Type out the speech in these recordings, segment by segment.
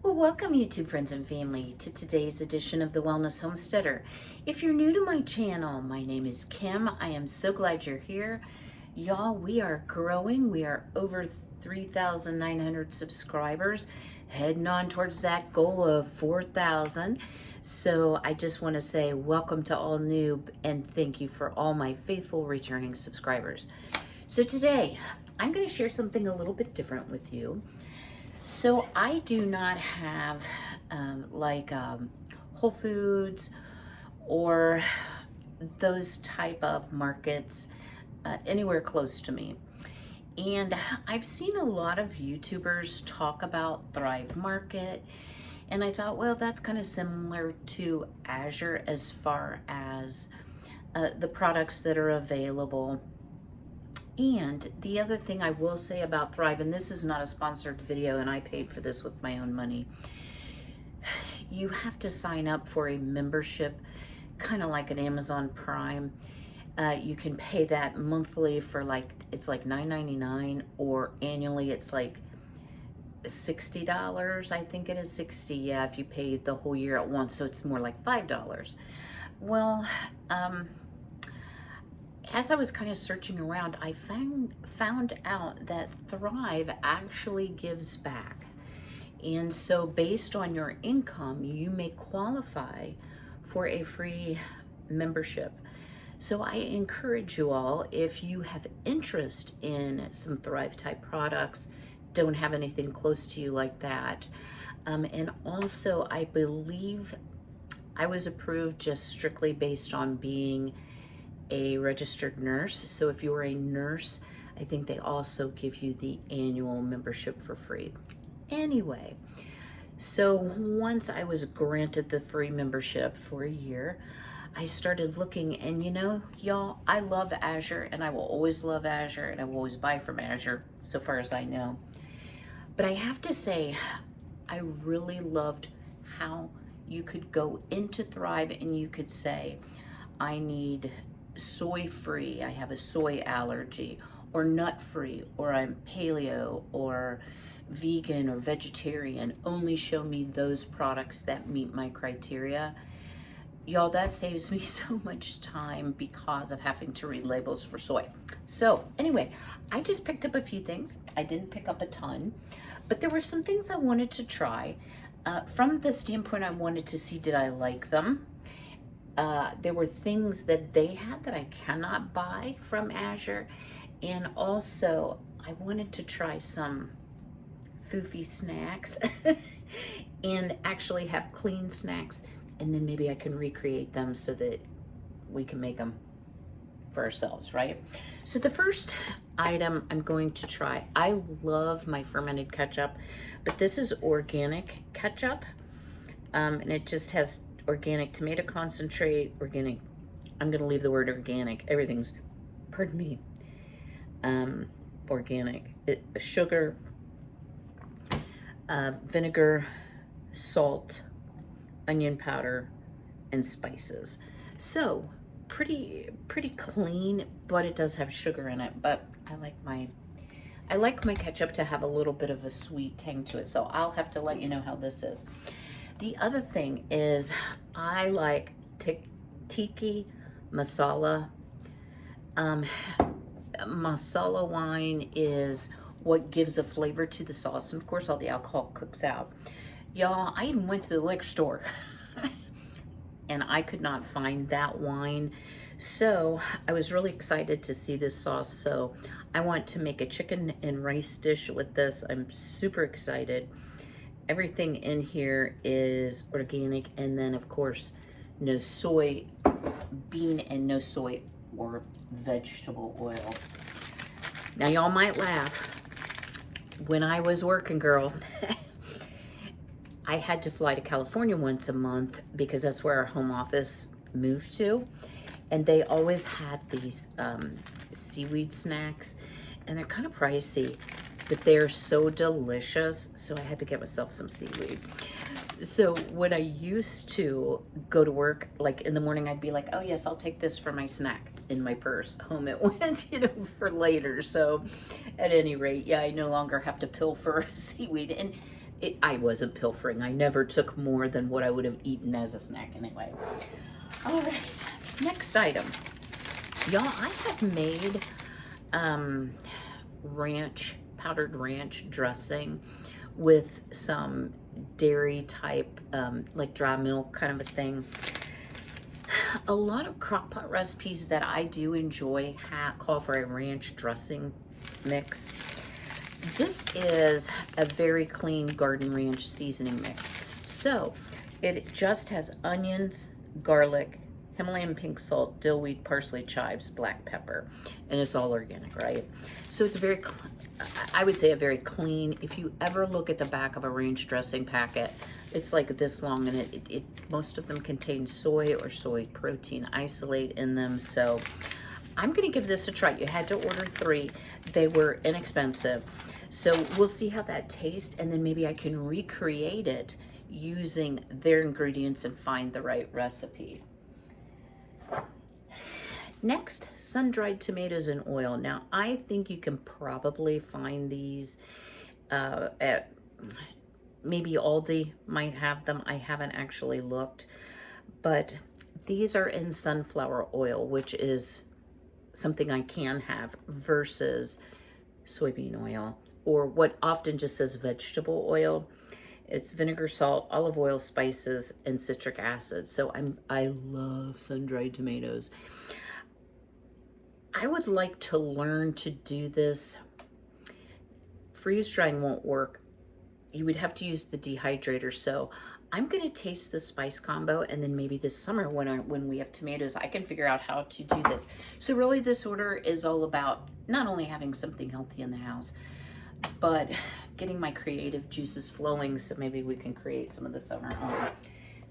Well, welcome YouTube friends and family to today's edition of the Wellness Homesteader. If you're new to my channel, my name is Kim. I am so glad you're here. Y'all, we are growing. We are over 3,900 subscribers, heading on towards that goal of 4,000. So I just want to say welcome to all new and thank you for all my faithful returning subscribers. So today, I'm going to share something a little bit different with you. So I do not have Whole Foods or those type of markets anywhere close to me. And I've seen a lot of YouTubers talk about Thrive Market, and I thought, well, that's kind of similar to Azure as far as the products that are available. And the other thing I will say about Thrive, and this is not a sponsored video and I paid for this with my own money, you have to sign up for a membership, kind of like an Amazon Prime. You can pay that monthly for it's like $9.99, or annually it's like $60. I think it is 60, yeah, if you pay the whole year at once, so it's more like $5. Well, as I was kind of searching around, I found out that Thrive actually gives back. And so based on your income, you may qualify for a free membership. So I encourage you all, if you have interest in some Thrive type products, don't have anything close to you like that. And also, I believe I was approved just strictly based on being a registered nurse. So if you're a nurse, I think they also give you the annual membership for free. Anyway, so once I was granted the free membership for a year, I started looking, and you know, y'all, I love Azure, and I will always love Azure, and I will always buy from Azure, so far as I know. But I have to say, I really loved how you could go into Thrive and you could say, I need soy free, I have a soy allergy, or nut free, or I'm paleo, or vegan, or vegetarian. Only show me those products that meet my criteria. Y'all, that saves me so much time because of having to read labels for soy. So anyway, I just picked up a few things. I didn't pick up a ton, but there were some things I wanted to try. From the standpoint, I wanted to see, did I like them? There were things that they had that I cannot buy from Azure. And also, I wanted to try some foofy snacks and actually have clean snacks. And then maybe I can recreate them so that we can make them for ourselves, right? So the first item I'm going to try, I love my fermented ketchup, but this is organic ketchup. And it just has organic tomato concentrate, organic, I'm gonna leave the word organic, everything's, pardon me, organic, sugar, vinegar, salt, onion powder, and spices. So pretty clean, but it does have sugar in it. But I like my ketchup to have a little bit of a sweet tang to it, so I'll have to let you know how this is. The other thing is I like tiki masala. Masala wine is what gives a flavor to the sauce, and of course all the alcohol cooks out. Y'all, I even went to the liquor store and I could not find that wine. So I was really excited to see this sauce. So I want to make a chicken and rice dish with this. I'm super excited. Everything in here is organic, and then of course no soy bean and no soy or vegetable oil. Now y'all might laugh. When I was working, girl, I had to fly to California once a month because that's where our home office moved to, and they always had these seaweed snacks, and they're kind of pricey, but they're so delicious, so I had to get myself some seaweed. So when I used to go to work, like in the morning, I'd be like, oh yes, I'll take this for my snack in my purse. Home it went, you know, for later. So at any rate, yeah, I no longer have to pilfer seaweed. And I wasn't pilfering. I never took more than what I would have eaten as a snack anyway. All right, next item. Y'all, I have made powdered ranch dressing with some dairy type, like dry milk kind of a thing. A lot of crockpot recipes that I do enjoy call for a ranch dressing mix. This is a very clean garden ranch seasoning mix. So it just has onions, garlic, Himalayan pink salt, dill weed, parsley, chives, black pepper, and it's all organic, right? So it's I would say a very clean. If you ever look at the back of a ranch dressing packet, it's like this long, and most of them contain soy or soy protein isolate in them. So I'm gonna give this a try. You had to order 3. They were inexpensive. So we'll see how that tastes, and then maybe I can recreate it using their ingredients and find the right recipe. Next, sun-dried tomatoes in oil. Now, I think you can probably find these at maybe Aldi might have them. I haven't actually looked, but these are in sunflower oil, which is something I can have versus soybean oil, or what often just says vegetable oil. It's vinegar, salt, olive oil, spices, and citric acid. So I love sun-dried tomatoes. I would like to learn to do this. Freeze drying won't work. You would have to use the dehydrator. So I'm going to taste the spice combo, and then maybe this summer when we have tomatoes, I can figure out how to do this. So really this order is all about not only having something healthy in the house, but getting my creative juices flowing, so maybe we can create some of this on our own.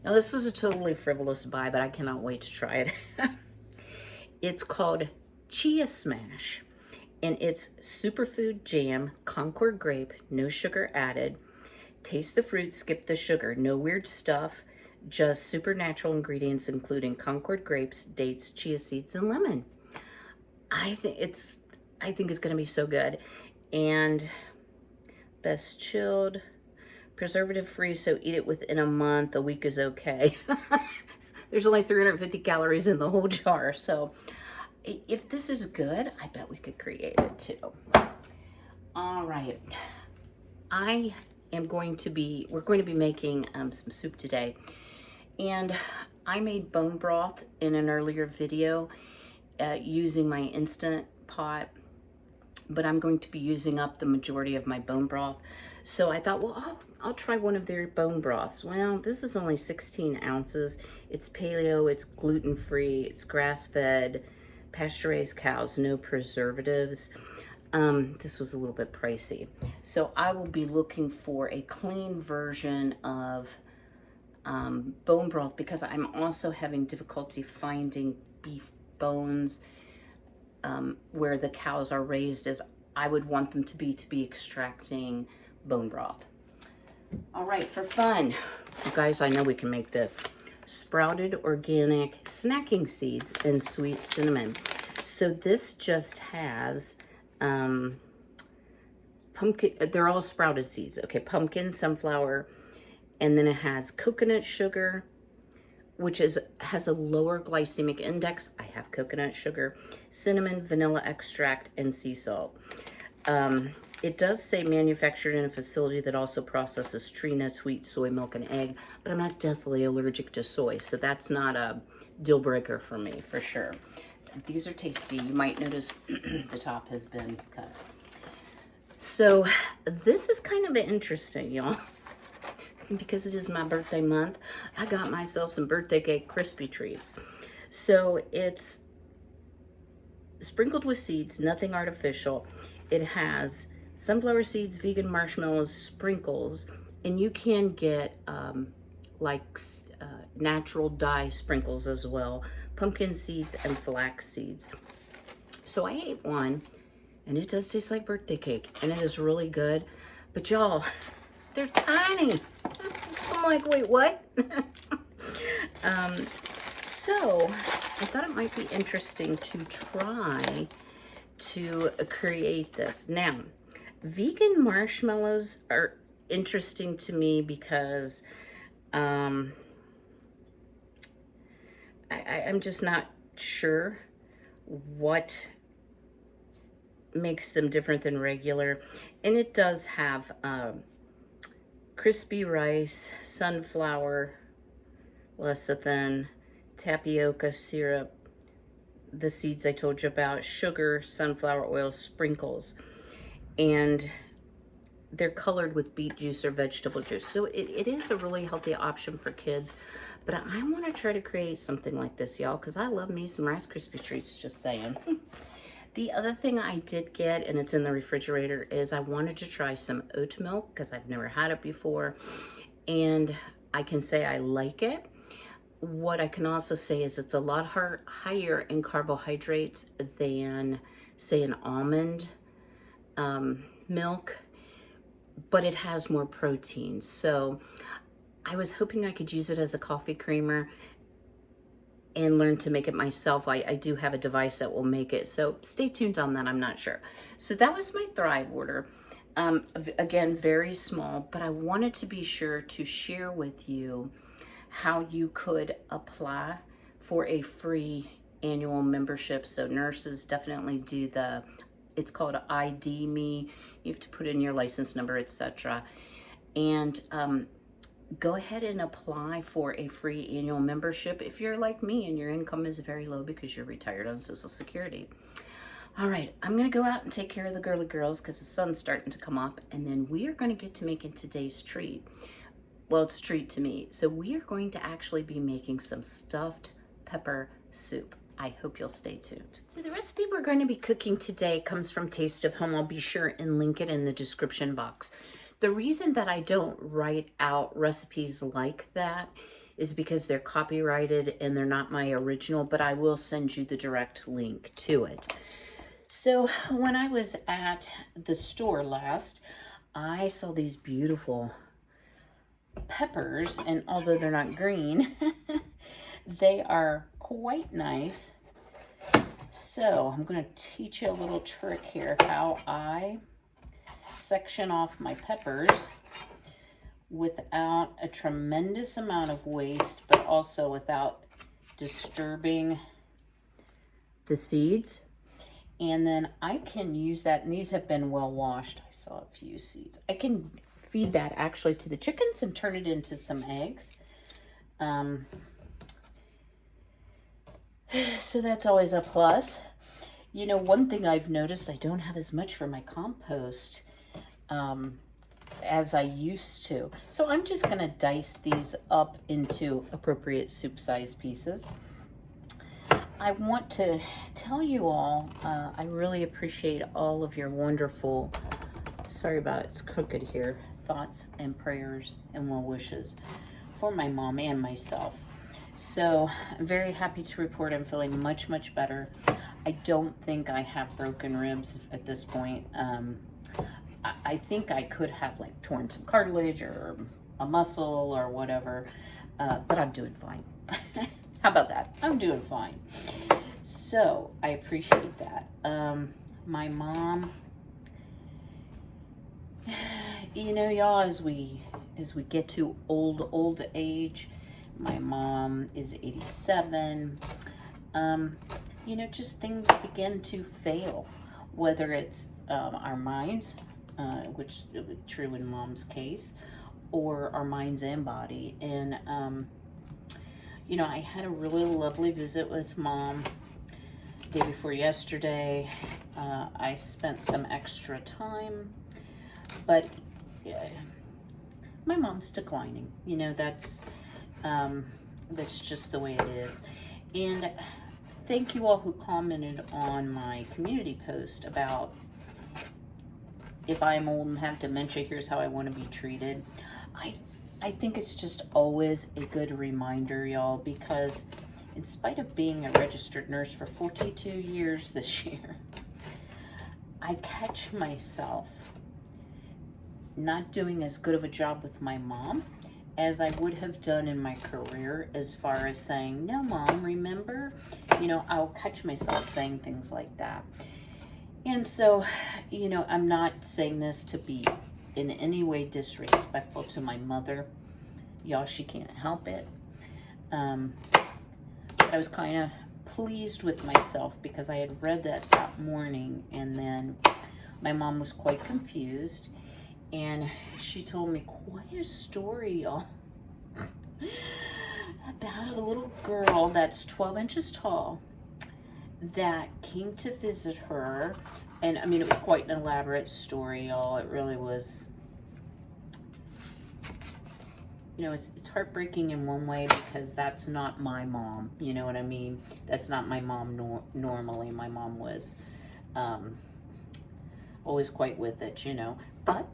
Now this was a totally frivolous buy, but I cannot wait to try it. It's called Chia Smash, and it's superfood jam, Concord grape, no sugar added. Taste the fruit, skip the sugar. No weird stuff, just supernatural ingredients including Concord grapes, dates, chia seeds, and lemon. I think it's gonna be so good. And best chilled, preservative free, so eat it within a month. A week is okay. There's only 350 calories in the whole jar, so if this is good, I bet we could create it too. All right, we're going to be making some soup today, and I made bone broth in an earlier video using my Instant Pot, but I'm going to be using up the majority of my bone broth. So I thought, well, I'll try one of their bone broths. Well, this is only 16 ounces. It's paleo, it's gluten-free, it's grass-fed, pasture-raised cows, no preservatives. This was a little bit pricey. So I will be looking for a clean version of bone broth, because I'm also having difficulty finding beef bones where the cows are raised, as I would want them to be extracting bone broth. All right, for fun, you guys, I know we can make this. Sprouted organic snacking seeds and sweet cinnamon. So this just has pumpkin, they're all sprouted seeds. Okay, pumpkin, sunflower, and then it has coconut sugar, which has a lower glycemic index. I have coconut sugar, cinnamon, vanilla extract, and sea salt. It does say manufactured in a facility that also processes tree nuts, wheat, soy, milk, and egg, but I'm not deathly allergic to soy, so that's not a deal breaker for me, for sure. These are tasty. You might notice the top has been cut. So this is kind of interesting, y'all. Because it is my birthday month, I got myself some birthday cake crispy treats. So it's sprinkled with seeds, nothing artificial. It has sunflower seeds, vegan marshmallows, sprinkles, and you can get natural dye sprinkles as well, pumpkin seeds and flax seeds. So I ate one, and it does taste like birthday cake, and it is really good. But y'all, they're tiny. I'm like, wait, what? So I thought it might be interesting to try to create this. Now, vegan marshmallows interesting to me because I'm just not sure what makes them different than regular. And it does have crispy rice, sunflower, lecithin, tapioca syrup, the seeds I told you about, sugar, sunflower oil, sprinkles, and they're colored with beet juice or vegetable juice. So it is a really healthy option for kids. But I want to try to create something like this, y'all, because I love me some Rice Krispie treats, just saying. The other thing I did get, and it's in the refrigerator, is I wanted to try some oat milk because I've never had it before. And I can say I like it. What I can also say is it's a lot higher in carbohydrates than, say, an almond milk, but it has more protein. So I was hoping I could use it as a coffee creamer and learn to make it myself. I do have a device that will make it, so stay tuned on that. I'm not sure. So that was my Thrive order. Again, very small, but I wanted to be sure to share with you how you could apply for a free annual membership. So nurses definitely do it's called ID Me. You have to put in your license number, etc. And go ahead and apply for a free annual membership if you're like me and your income is very low because you're retired on Social Security. All right, I'm gonna go out and take care of the girly girls because the sun's starting to come up, and then we are gonna get to making today's treat. Well, it's a treat to me. So we are going to actually be making some stuffed pepper soup. I hope you'll stay tuned. So the recipe we're going to be cooking today comes from Taste of Home. I'll be sure and link it in the description box. The reason that I don't write out recipes like that is because they're copyrighted and they're not my original, but I will send you the direct link to it. So when I was at the store last, I saw these beautiful peppers, and although they're not green, they are quite nice. So I'm going to teach you a little trick here how I section off my peppers without a tremendous amount of waste, but also without disturbing the seeds. And then I can use that, and these have been well washed. I saw a few seeds. I can feed that actually to the chickens and turn it into some eggs. So that's always a plus. You know, one thing I've noticed, I don't have as much for my compost as I used to. So I'm just going to dice these up into appropriate soup size pieces. I want to tell you all, I really appreciate all of your wonderful, sorry about it's crooked here, thoughts and prayers and well wishes for my mom and myself. So I'm very happy to report I'm feeling much, much better. I don't think I have broken ribs at this point. I think I could have like torn some cartilage or a muscle or whatever, but I'm doing fine. How about that? I'm doing fine. So I appreciate that. My mom, you know, y'all, as we get to old age, my mom is 87. You know, just things begin to fail, whether it's our minds, which is true in mom's case, or our minds and body. And you know, I had a really lovely visit with mom day before yesterday. I spent some extra time, but my mom's declining. You know, that's just the way it is. And thank you all who commented on my community post about if I'm old and have dementia, here's how I want to be treated. I think it's just always a good reminder, y'all, because in spite of being a registered nurse for 42 years this year, I catch myself not doing as good of a job with my mom as I would have done in my career, as far as saying, no, Mom, remember? You know, I'll catch myself saying things like that. And so, you know, I'm not saying this to be in any way disrespectful to my mother. Y'all, she can't help it. But I was kind of pleased with myself because I had read that morning, and then my mom was quite confused, and she told me quite a story, y'all, about a little girl that's 12 inches tall that came to visit her. And I mean, it was quite an elaborate story, y'all. It really was. You know, it's heartbreaking in one way because that's not my mom. You know what I mean? That's not my mom normally. My mom was always quite with it, you know. But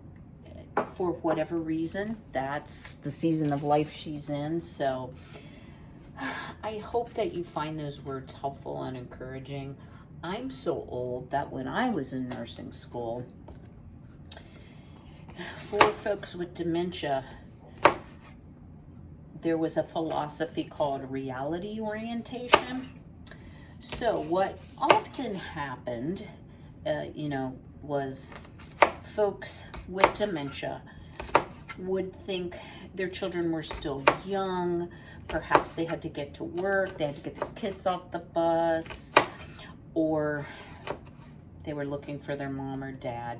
for whatever reason, that's the season of life she's in. So I hope that you find those words helpful and encouraging. I'm so old that when I was in nursing school, for folks with dementia, there was a philosophy called reality orientation. So what often happened, you know, was folks with dementia would think their children were still young. Perhaps they had to get to work, they had to get their kids off the bus, or they were looking for their mom or dad.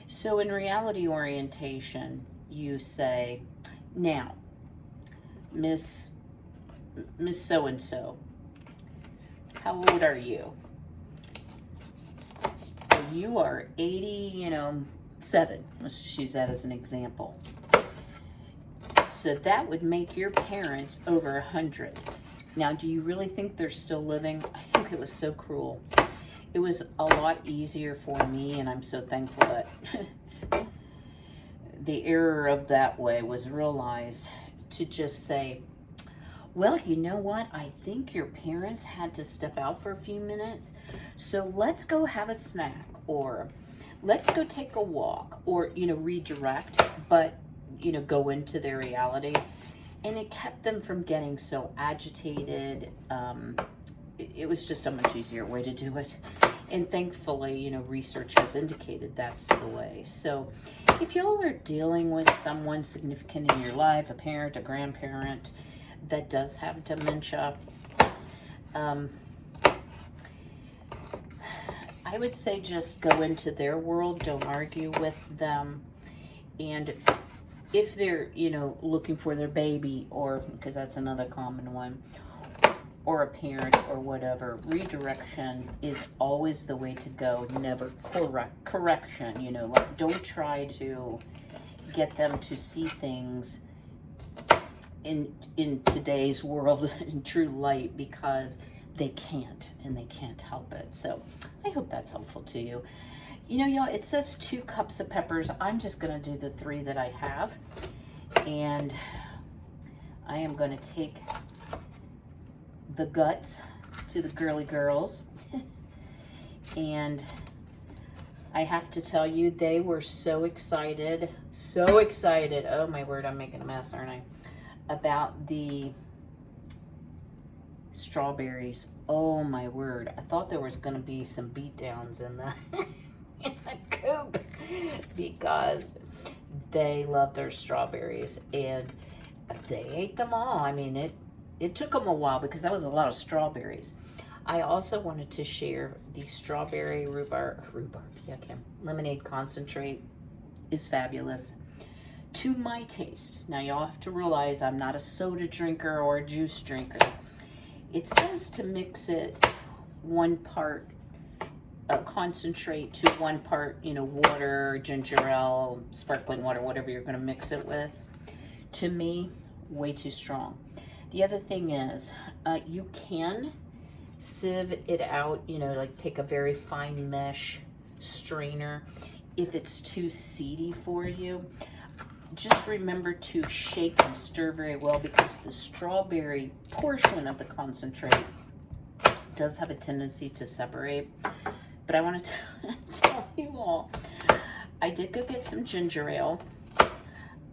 So in reality orientation, you say, now, Miss So-and-so, how old are you? Well, you are 87. Let's just use that as an example. So that would make your parents over 100. Now, do you really think they're still living? I think it was so cruel. It was a lot easier for me, and I'm so thankful that the error of that way was realized, to just say, well, you know what? I think your parents had to step out for a few minutes, so let's go have a snack, or let's go take a walk, or, you know, redirect, but, you know, go into their reality. And it kept them from getting so agitated. It was just a much easier way to do it. And thankfully, you know, research has indicated that's the way. So if y'all are dealing with someone significant in your life, a parent, a grandparent that does have dementia, I would say just go into their world, don't argue with them. And if they're, you know, looking for their baby, or, because that's another common one, or a parent or whatever, redirection is always the way to go, never correction. You know, like, don't try to get them to see things in today's world in true light, because they can't, and they can't help it. So I hope that's helpful to you. You know, y'all, it says 2 cups of peppers. I'm just gonna do the 3 that I have, and I am gonna take the guts to the girly girls. And I have to tell you, they were so excited, oh my word, I'm making a mess, aren't I, about the strawberries. Oh my word, I thought there was going to be some beatdowns in the in the coop, because they love their strawberries, and they ate them all. I mean, it took them a while because that was a lot of strawberries. I also wanted to share the strawberry rhubarb, yeah, Kym, lemonade concentrate is fabulous to my taste. Now, y'all have to realize I'm not a soda drinker or a juice drinker. It says to mix it 1 part concentrate to 1 part, you know, water, ginger ale, sparkling water, whatever you're going to mix it with. To me, way too strong. The other thing is, you can sieve it out, you know, like take a very fine mesh strainer if it's too seedy for you. Just remember to shake and stir very well, because the strawberry portion of the concentrate does have a tendency to separate. But I want to tell you all, I did go get some ginger ale.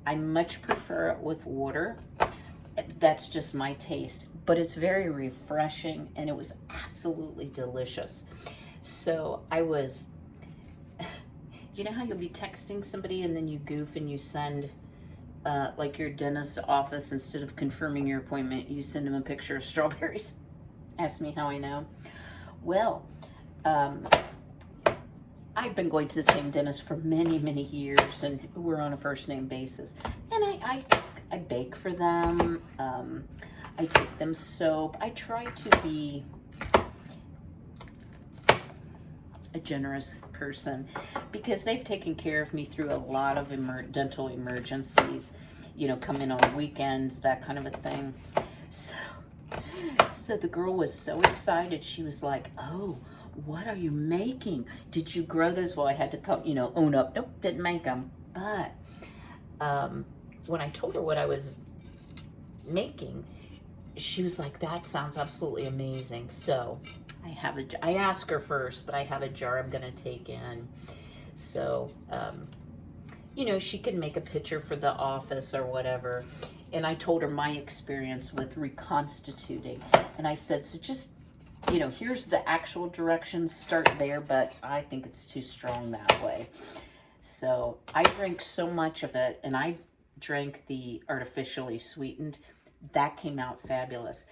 I much prefer it with water. That's just my taste, but it's very refreshing, and it was absolutely delicious. So I was, You know how you'll be texting somebody and then you goof and you send, like your dentist's office, instead of confirming your appointment, you send them a picture of strawberries? Ask me how I know. Well, I've been going to the same dentist for many, many years, and we're on a first name basis. And I bake for them. I take them soap. I try to be a generous person because they've taken care of me through a lot of dental emergencies, you know, come in on weekends, that kind of a thing. So the girl was so excited. She was like, "Oh, what are you making? Did you grow those?" Well, I had to come, you know, own up. Nope, didn't make them. But when I told her what I was making, she was like, "That sounds absolutely amazing." So I asked her first, but I have a jar I'm gonna take in. So, you know, she can make a picture for the office or whatever. And I told her my experience with reconstituting. And I said, so just, you know, here's the actual directions, start there, but I think it's too strong that way. So I drank so much of it, and I drank the artificially sweetened. That came out fabulous.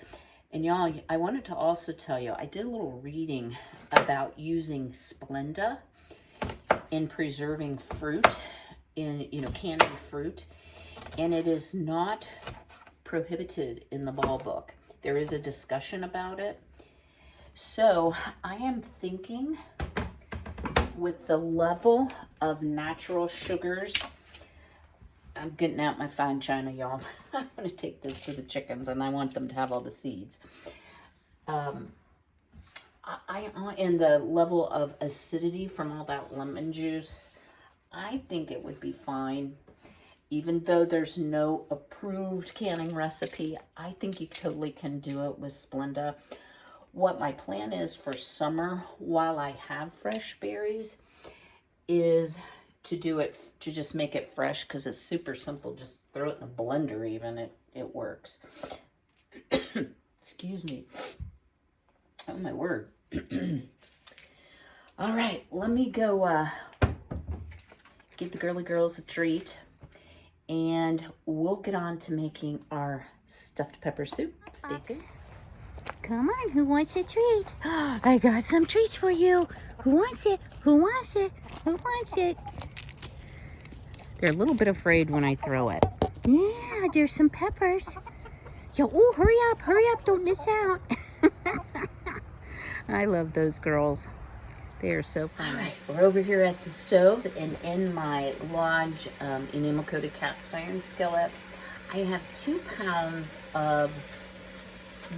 And y'all, I wanted to also tell you, I did a little reading about using Splenda in preserving fruit, in, you know, candy fruit. And it is not prohibited in the ball book. There is a discussion about it. So I am thinking, with the level of natural sugars, I'm getting out my fine china, y'all. I'm going to take this to the chickens, and I want them to have all the seeds. And the level of acidity from all that lemon juice, I think it would be fine. Even though there's no approved canning recipe, I think you totally can do it with Splenda. What my plan is for summer, while I have fresh berries, is to do it, to just make it fresh, because it's super simple. Just throw it in the blender even, it works. Excuse me. Oh my word. All right, let me go give the girly girls a treat, and we'll get on to making our stuffed pepper soup. Stay tuned. Come on, who wants a treat? I got some treats for you. Who wants it? Who wants it? Who wants it? They're a little bit afraid when I throw it. Yeah, there's some peppers. Yo, oh, hurry up, don't miss out. I love those girls. They are so fun. All right, we're over here at the stove, and in my Lodge enamel-coated cast iron skillet, I have 2 pounds of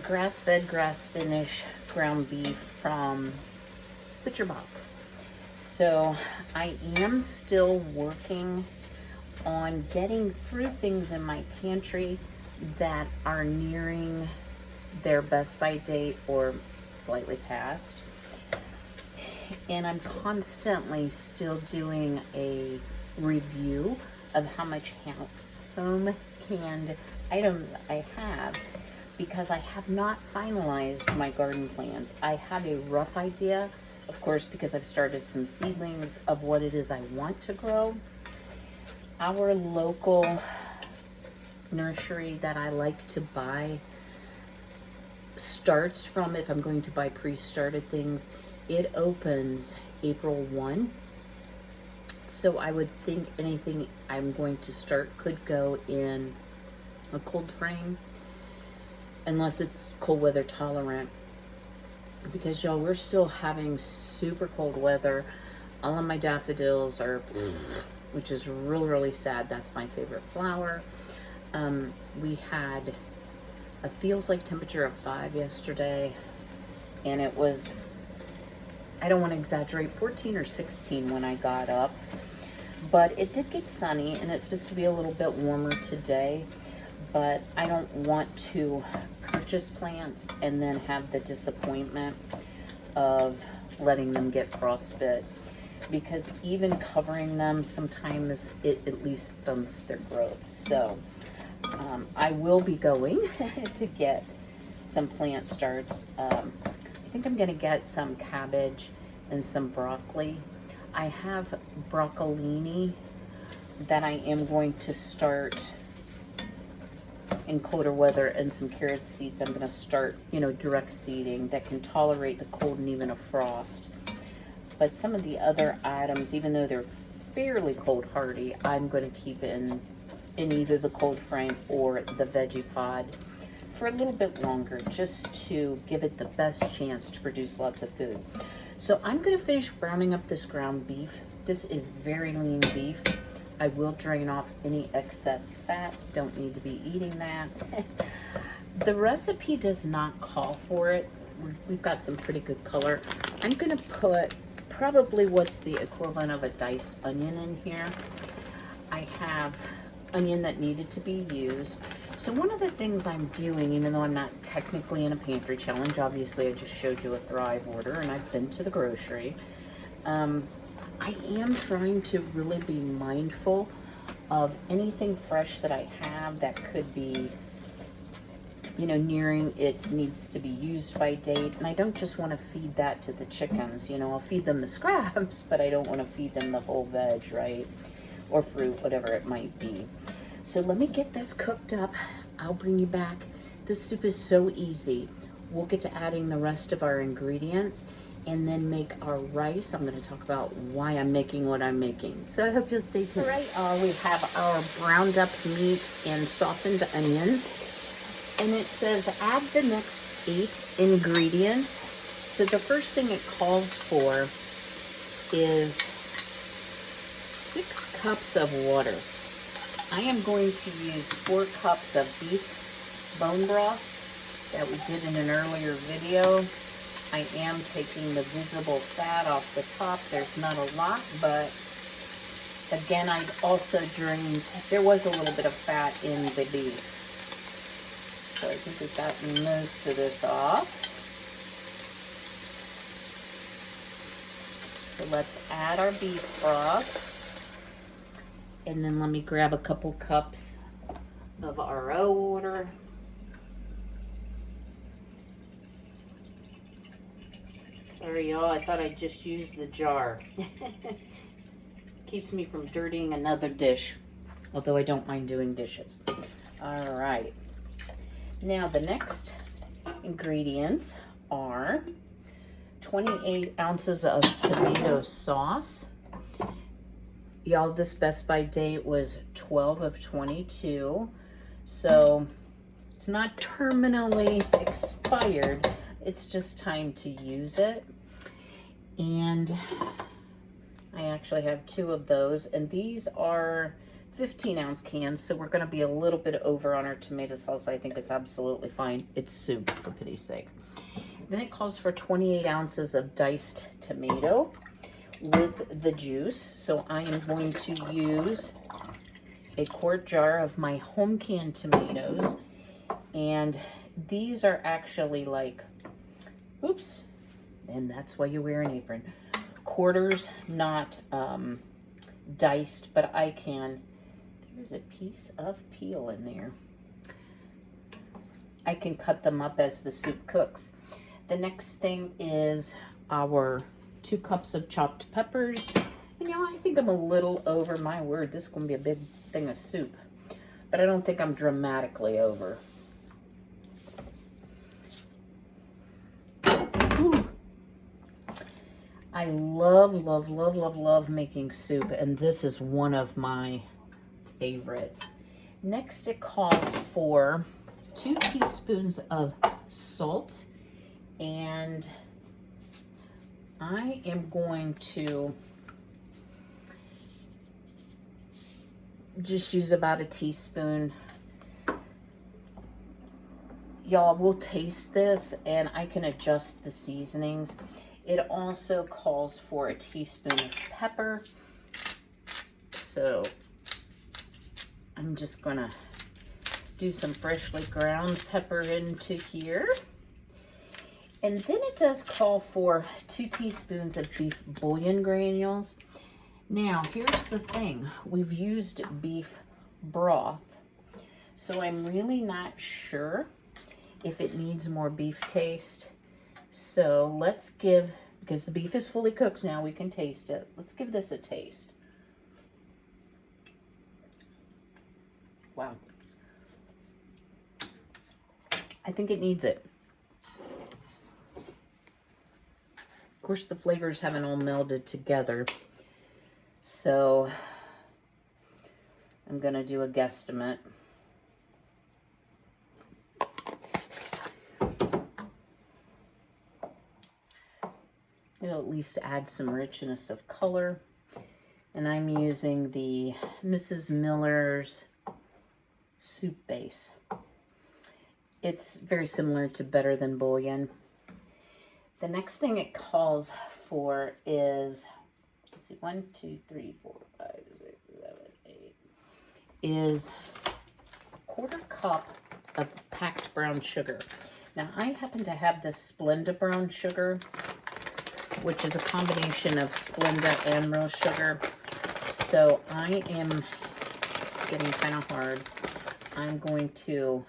grass-fed, grass-finished ground beef from Butcher Box. So I am still working on getting through things in my pantry that are nearing their best by date or slightly past. And I'm constantly still doing a review of how much home canned items I have, because I have not finalized my garden plans. I have a rough idea, of course, because I've started some seedlings of what it is I want to grow. Our local nursery that I like to buy starts from, if I'm going to buy pre-started things, it opens April 1. So I would think anything I'm going to start could go in a cold frame, unless it's cold weather tolerant. Because y'all, we're still having super cold weather. All of my daffodils are, which is really, really sad. That's my favorite flower. We had a feels like temperature of 5 yesterday, and it was, I don't want to exaggerate, 14 or 16 when I got up. But it did get sunny, and it's supposed to be a little bit warmer today. But I don't want to purchase plants and then have the disappointment of letting them get frostbite, because even covering them, sometimes it at least stunts their growth. So I will be going to get some plant starts. I think I'm going to get some cabbage and some broccoli. I have broccolini that I am going to start in colder weather, and some carrot seeds I'm going to start, you know, direct seeding that can tolerate the cold and even a frost. But some of the other items, even though they're fairly cold hardy, I'm going to keep in either the cold frame or the veggie pod for a little bit longer, just to give it the best chance to produce lots of food. So I'm going to finish browning up this ground beef. This is very lean beef. I will drain off any excess fat. Don't need to be eating that. The recipe does not call for it. We've got some pretty good color. I'm going to put probably what's the equivalent of a diced onion in here. I have onion that needed to be used. So one of the things I'm doing, even though I'm not technically in a pantry challenge, obviously I just showed you a Thrive order and I've been to the grocery. I am trying to really be mindful of anything fresh that I have that could be, you know, nearing its needs to be used by date. And I don't just want to feed that to the chickens. You know, I'll feed them the scraps, but I don't want to feed them the whole veg, right? Or fruit, whatever it might be. So let me get this cooked up. I'll bring you back. This soup is so easy. We'll get to adding the rest of our ingredients and then make our rice. I'm going to talk about why I'm making what I'm making. So I hope you'll stay tuned. All right, we have our browned up meat and softened onions. And it says add the next 8 ingredients. So the first thing it calls for is 6 cups of water. I am going to use 4 cups of beef bone broth that we did in an earlier video. I am taking the visible fat off the top. There's not a lot, but again, I also drained, there was a little bit of fat in the beef. So I think we've gotten most of this off. So let's add our beef broth. And then let me grab a couple cups of RO water. Sorry, y'all, I thought I'd just use the jar. Keeps me from dirtying another dish, although I don't mind doing dishes. All right. Now, the next ingredients are 28 ounces of tomato sauce. Y'all, this Best By date was 12 of 22. So it's not terminally expired. It's just time to use it. And I actually have 2 of those. And these are 15-ounce cans. So we're going to be a little bit over on our tomato sauce. I think it's absolutely fine. It's soup, for pity's sake. Then it calls for 28 ounces of diced tomato with the juice. So I am going to use a quart jar of my home canned tomatoes. And these are actually like, oops, and that's why you wear an apron. Quarters, not diced, but I can, there's a piece of peel in there. I can cut them up as the soup cooks. The next thing is our 2 cups of chopped peppers. And y'all, I think I'm a little over, my word, this is gonna be a big thing of soup. But I don't think I'm dramatically over. Ooh. I love making soup, and this is one of my favorites. Next, it calls for 2 teaspoons of salt, and I am going to just use about a teaspoon. Y'all, we'll taste this and I can adjust the seasonings. It also calls for a teaspoon of pepper. So I'm just gonna do some freshly ground pepper into here. And then it does call for 2 teaspoons of beef bouillon granules. Now, here's the thing. We've used beef broth, so I'm really not sure if it needs more beef taste. So let's give because the beef is fully cooked now. We can taste it. Let's give this a taste. Wow. I think it needs it. Of course, the flavors haven't all melded together. So I'm going to do a guesstimate. It'll at least add some richness of color. And I'm using the Mrs. Miller's soup base. It's very similar to Better Than Bouillon. The next thing it calls for is, let's see, 1, 2, 3, 4, 5, 6, 7, 8, is a 1/4 cup of packed brown sugar. Now, I happen to have this Splenda brown sugar, which is a combination of Splenda and real sugar. So I am, it's getting kind of hard. I'm going to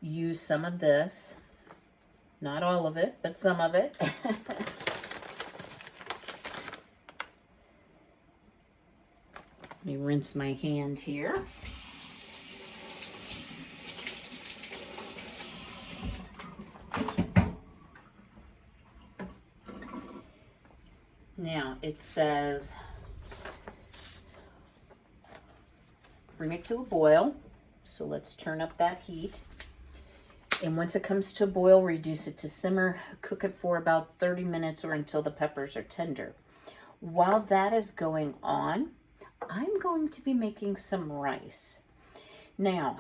use some of this. Not all of it, but some of it. Let me rinse my hand here. Now, it says, bring it to a boil. So let's turn up that heat. And once it comes to a boil, reduce it to simmer. Cook it for about 30 minutes or until the peppers are tender. While that is going on, I'm going to be making some rice. Now,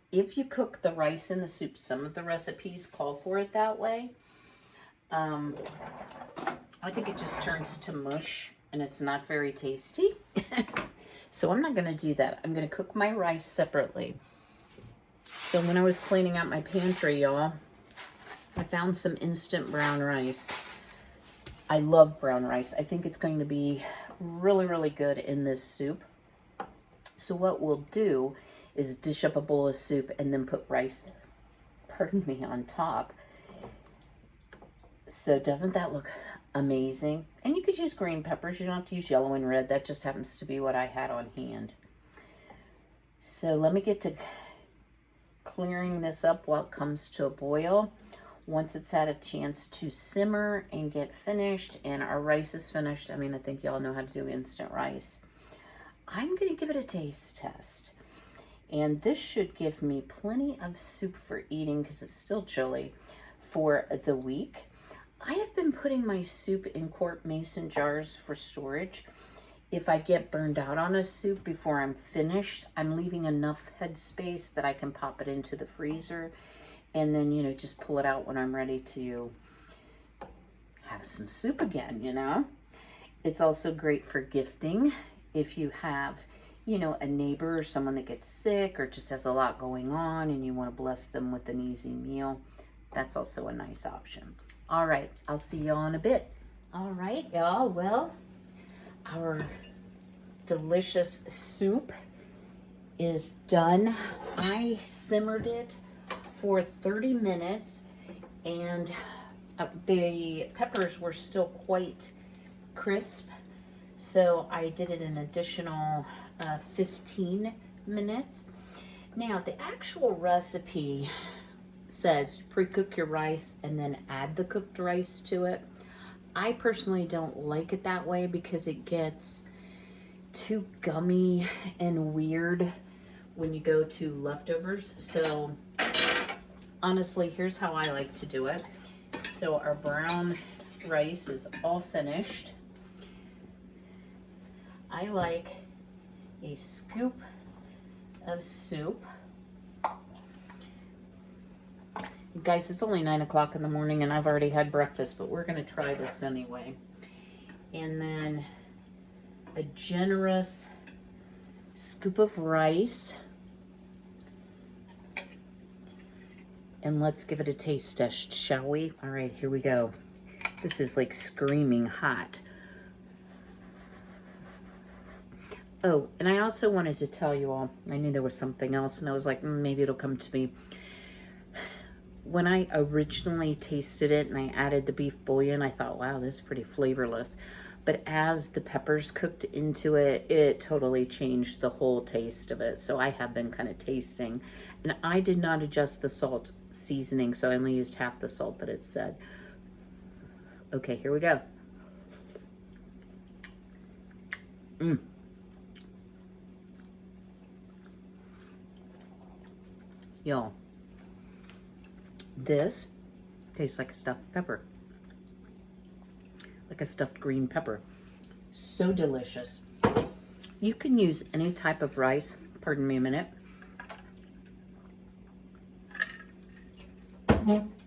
if you cook the rice in the soup, some of the recipes call for it that way. I think it just turns to mush and it's not very tasty. So I'm not going to do that. I'm going to cook my rice separately. So when I was cleaning out my pantry, y'all, I found some instant brown rice. I love brown rice. I think it's going to be really, really good in this soup. So what we'll do is dish up a bowl of soup and then put rice, pardon me, on top. So doesn't that look amazing? And you could use green peppers. You don't have to use yellow and red. That just happens to be what I had on hand. So let me get to clearing this up while it comes to a boil. Once it's had a chance to simmer and get finished and our rice is finished, I mean, I think y'all know how to do instant rice. I'm going to give it a taste test. And this should give me plenty of soup for eating because it's still chilly for the week. I have been putting my soup in quart mason jars for storage. If I get burned out on a soup before I'm finished, I'm leaving enough headspace that I can pop it into the freezer and then, you know, just pull it out when I'm ready to have some soup again, you know. It's also great for gifting if you have, you know, a neighbor or someone that gets sick or just has a lot going on and you want to bless them with an easy meal. That's also a nice option. All right, I'll see y'all in a bit. All right, y'all, well, our delicious soup is done. I simmered it for 30 minutes and the peppers were still quite crisp. So I did it an additional 15 minutes. Now the actual recipe says pre-cook your rice and then add the cooked rice to it. I personally don't like it that way because it gets too gummy and weird when you go to leftovers. So honestly, here's how I like to do it. So our brown rice is all finished. I like a scoop of soup. Guys, it's only 9 o'clock in the morning and I've already had breakfast, but we're going to try this anyway. And then a generous scoop of rice. And let's give it a taste test, shall we? All right, here we go. This is like screaming hot. Oh, and I also wanted to tell you all, I knew there was something else and I was like, maybe it'll come to me. when I originally tasted it and I added the beef bouillon, I thought, wow, this is pretty flavorless. But as the peppers cooked into it, it totally changed the whole taste of it. So I have been kind of tasting. And I did not adjust the salt seasoning, so I only used half the salt that it said. Okay, here we go. Y'all, this tastes like a stuffed pepper. Like a stuffed green pepper. So delicious. You can use any type of rice. Pardon me a minute.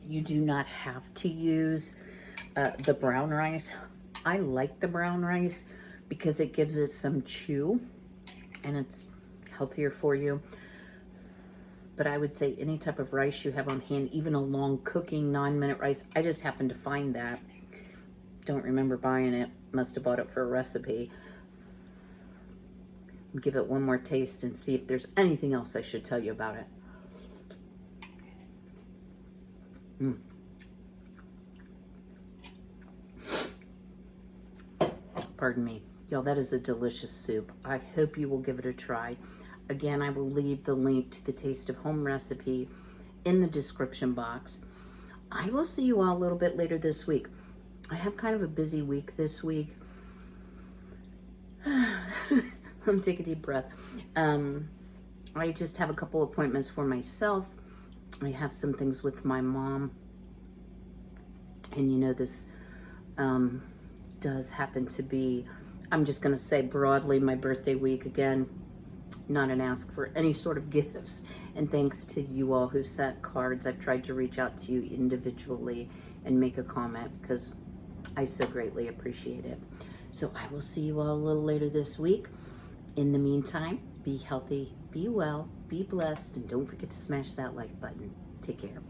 You do not have to use the brown rice. I like the brown rice because it gives it some chew and it's healthier for you. But I would say any type of rice you have on hand, even a long cooking 9-minute rice. I just happened to find that. Don't remember buying it. Must have bought it for a recipe. Give it one more taste and see if there's anything else I should tell you about it. Pardon me. Y'all, that is a delicious soup. I hope you will give it a try. Again, I will leave the link to the Taste of Home recipe in the description box. I will see you all a little bit later this week. I have kind of a busy week this week. Take a deep breath. I just have a couple appointments for myself. I have some things with my mom. And you know, this does happen to be, I'm just going to say broadly, my birthday week. Again, not an ask for any sort of gifts. And thanks to you all who sent cards. I've tried to reach out to you individually and make a comment because I so greatly appreciate it. So I will see you all a little later this week. In the meantime, be healthy, be well, be blessed, and don't forget to smash that like button. Take care.